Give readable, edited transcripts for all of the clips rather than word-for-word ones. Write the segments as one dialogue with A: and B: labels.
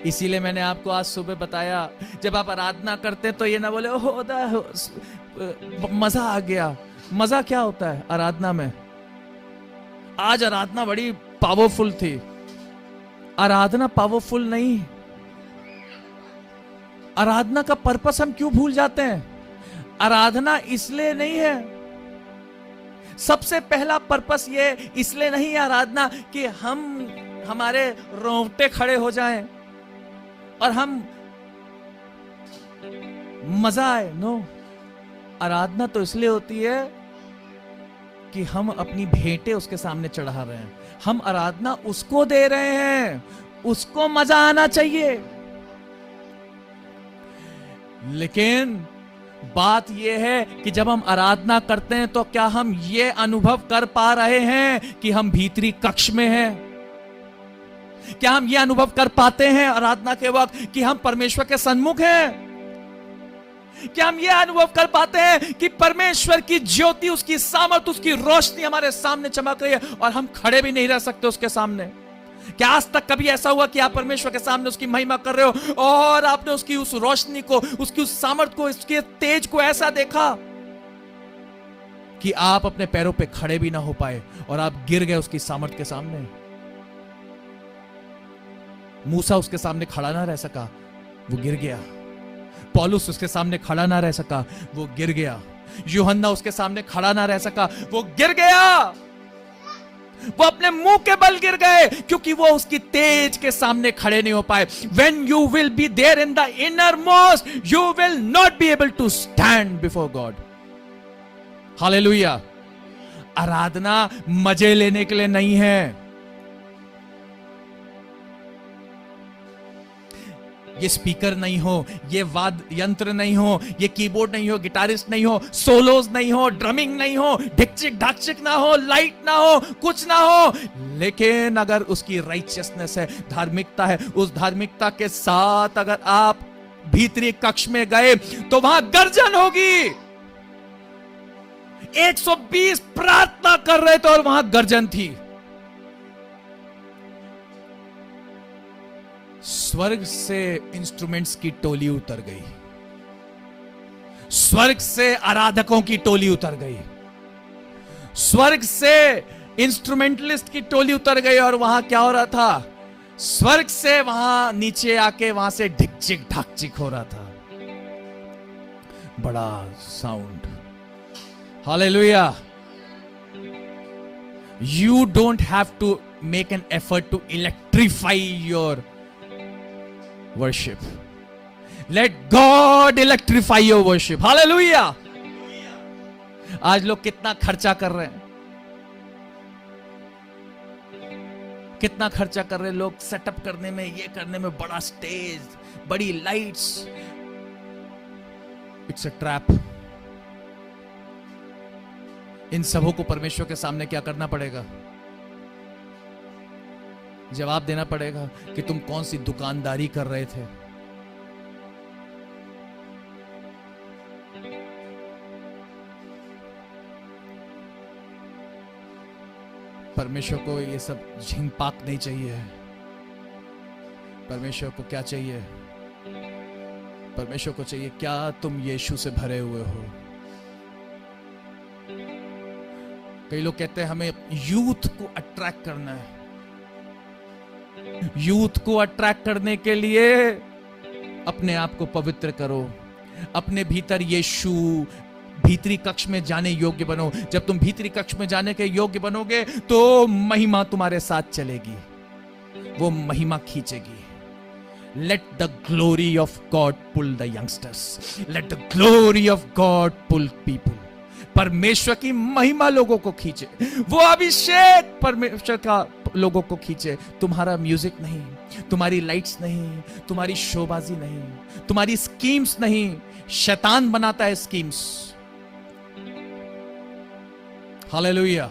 A: इसीलिए मैंने आपको आज सुबह बताया, जब आप आराधना करते तो ये ना बोले ओह मजा आ गया। मजा क्या होता है आराधना में? आज आराधना बड़ी पावरफुल थी। आराधना पावरफुल नहीं। आराधना का पर्पस हम क्यों भूल जाते हैं? आराधना इसलिए नहीं है, सबसे पहला पर्पस ये इसलिए नहीं है आराधना कि हमारे रोंगटे खड़े हो जाएं और हम मजा आए। नो, आराधना तो इसलिए होती है कि हम अपनी भेंटें उसके सामने चढ़ा रहे हैं, हम आराधना उसको दे रहे हैं, उसको मजा आना चाहिए। लेकिन बात यह है कि जब हम आराधना करते हैं तो क्या हम यह अनुभव कर पा रहे हैं कि हम भीतरी कक्ष में हैं? क्या हम यह अनुभव कर पाते हैं आराधना के वक्त कि हम परमेश्वर के सन्मुख हैं? क्या हम यह अनुभव कर पाते हैं कि परमेश्वर की ज्योति, उसकी सामर्थ, उसकी रोशनी हमारे सामने चमक रही है और हम खड़े भी नहीं रह सकते उसके सामने? क्या आज तक कभी ऐसा हुआ कि आप परमेश्वर के सामने उसकी महिमा कर रहे हो और आपने उसकी उस रोशनी को, उसकी उस सामर्थ को, उसके तेज को ऐसा देखा कि आप अपने पैरों पे खड़े भी ना हो पाए और आप गिर गए उसकी सामर्थ के सामने? मूसा उसके सामने खड़ा ना रह सका, वो गिर गया। पौलुस उसके सामने खड़ा ना रह सका, वो गिर गया। यूहन्ना उसके सामने खड़ा ना रह सका, वो गिर गया। वो अपने मुंह के बल गिर गए क्योंकि वो उसकी तेज के सामने खड़े नहीं हो पाए। When you will be there in the innermost, you will not be able to stand before God. Hallelujah. आराधना मजे लेने के लिए नहीं है। ये स्पीकर नहीं हो, ये वाद्य यंत्र नहीं हो, ये कीबोर्ड नहीं हो, गिटारिस्ट नहीं हो, सोलोज नहीं हो, ड्रमिंग नहीं हो, ढिकचिक ढाकचिक ना हो, लाइट ना हो, कुछ ना हो, लेकिन अगर उसकी राइचियसनेस है, धार्मिकता है, उस धार्मिकता के साथ अगर आप भीतरी कक्ष में गए तो वहां गर्जन होगी। 120 प्रार्थना कर रहे थे और वहां गर्जन थी। स्वर्ग से इंस्ट्रूमेंट्स की टोली उतर गई, स्वर्ग से आराधकों की टोली उतर गई, स्वर्ग से इंस्ट्रूमेंटलिस्ट की टोली उतर गई। और वहां क्या हो रहा था? स्वर्ग से वहां नीचे आके वहां से ढिकचिक ढाकचिक हो रहा था, बड़ा sound. Hallelujah. You don't have to make an effort to electrify your worship. Let God electrify your worship. Hallelujah. आज लोग कितना खर्चा कर रहे हैं, कितना खर्चा कर रहे हैं लोग सेटअप करने में, ये करने में, बड़ा स्टेज, बड़ी लाइट्स। It's a trap. इन सबों को परमेश्वर के सामने क्या करना पड़ेगा? जवाब देना पड़ेगा कि तुम कौन सी दुकानदारी कर रहे थे। परमेश्वर को ये सब झिंग पाक नहीं चाहिए। परमेश्वर को क्या चाहिए? परमेश्वर को चाहिए क्या तुम यीशु से भरे हुए हो। कई लोग कहते हैं हमें यूथ को अट्रैक्ट करना है। यूथ को अट्रैक्ट करने के लिए अपने आप को पवित्र करो, अपने भीतर यीशु, भीतरी कक्ष में जाने योग्य बनो। जब तुम भीतरी कक्ष में जाने के योग्य बनोगे तो महिमा तुम्हारे साथ चलेगी, वो महिमा खींचेगी। Let the glory of God pull the youngsters. Let the glory of God pull people. परमेश्वर की महिमा लोगों को खींचे, वो अभिषेक परमेश्वर का लोगों को खींचे। तुम्हारा म्यूजिक नहीं, तुम्हारी लाइट्स नहीं, तुम्हारी शोबाजी नहीं, तुम्हारी स्कीम्स नहीं। शैतान बनाता है स्कीम्स। Hallelujah,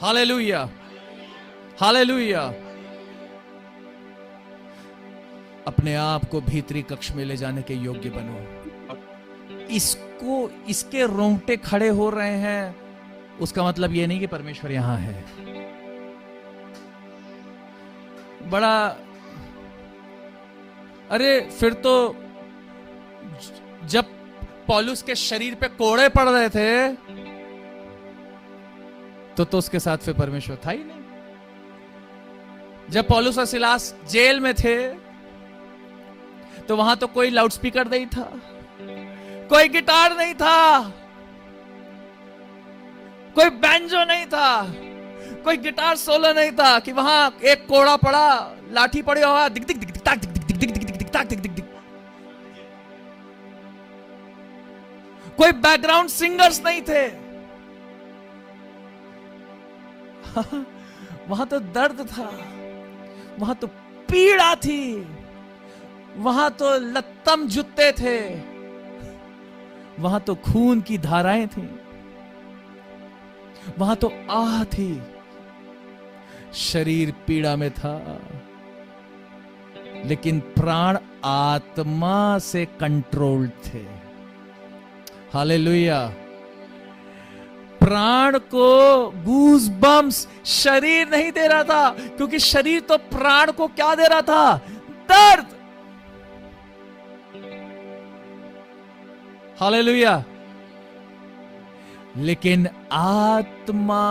A: hallelujah, hallelujah. अपने आप को भीतरी कक्ष में ले जाने के योग्य बनो। इसके रोंगटे खड़े हो रहे हैं, उसका मतलब यह नहीं कि परमेश्वर यहां है। बड़ा अरे फिर तो जब पौलुस के शरीर पे कोड़े पड़ रहे थे तो उसके साथ फिर परमेश्वर था ही नहीं। जब पौलुस और सिलास जेल में थे तो वहां तो कोई लाउडस्पीकर नहीं था, कोई गिटार नहीं था, कोई बैंजो नहीं था, कोई गिटार सोलो नहीं था कि वहां एक कोड़ा पड़ा, लाठी पड़ी हुआ दिक दिक दिक दिक ताक दिक दिक दिक दिक दिक दिक ताक दिक दिक दिक। कोई बैकग्राउंड सिंगर्स नहीं थे। वहां तो दर्द था, वहां तो पीड़ा थी, वहां तो लत्तम जूते थे, वहां तो खून की धाराएं थी, वहां तो आह थी, शरीर पीड़ा में था, लेकिन प्राण आत्मा से कंट्रोल्ड थे। हालेलुया। प्राण को गूज बम्स शरीर नहीं दे रहा था, क्योंकि शरीर तो प्राण को क्या दे रहा था? दर्द। हालेलुया। लेकिन आत्मा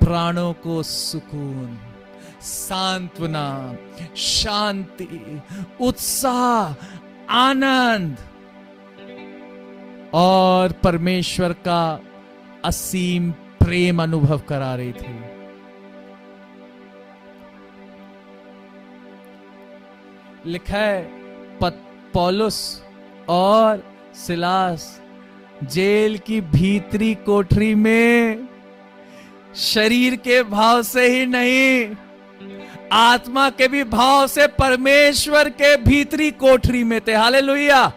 A: प्राणों को सुकून, सांत्वना, शांति, उत्साह, आनंद और परमेश्वर का असीम प्रेम अनुभव करा रही थी। लिखा है पौलुस और सिलास जेल की भीतरी कोठरी में शरीर के भाव से ही नहीं, आत्मा के भी भाव से परमेश्वर के भीतरी कोठरी में थे। हालेलुया।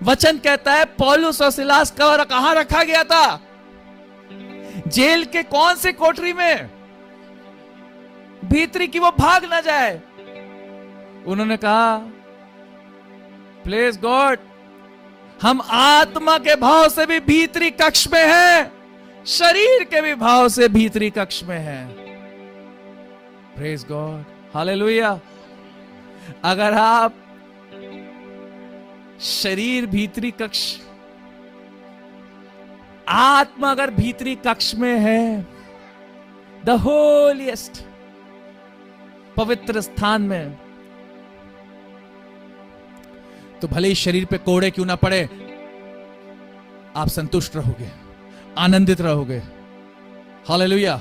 A: वचन कहता है पौलुस और सिलास का कहां रखा गया था? जेल के कौन से कोठरी में? भीतरी की वो भाग ना जाए। उन्होंने कहा प्लीज गॉड, हम आत्मा के भाव से भी भीतरी कक्ष में हैं, शरीर के भी भाव से भीतरी कक्ष में हैं। Praise God. हालेलुया। अगर आप शरीर भीतरी कक्ष, आत्मा अगर भीतरी कक्ष में है, द होलीएस्ट, पवित्र स्थान में, तो भले ही शरीर पे कोड़े क्यों ना पड़े, आप संतुष्ट रहोगे, आनंदित रहोगे। हालेलुया।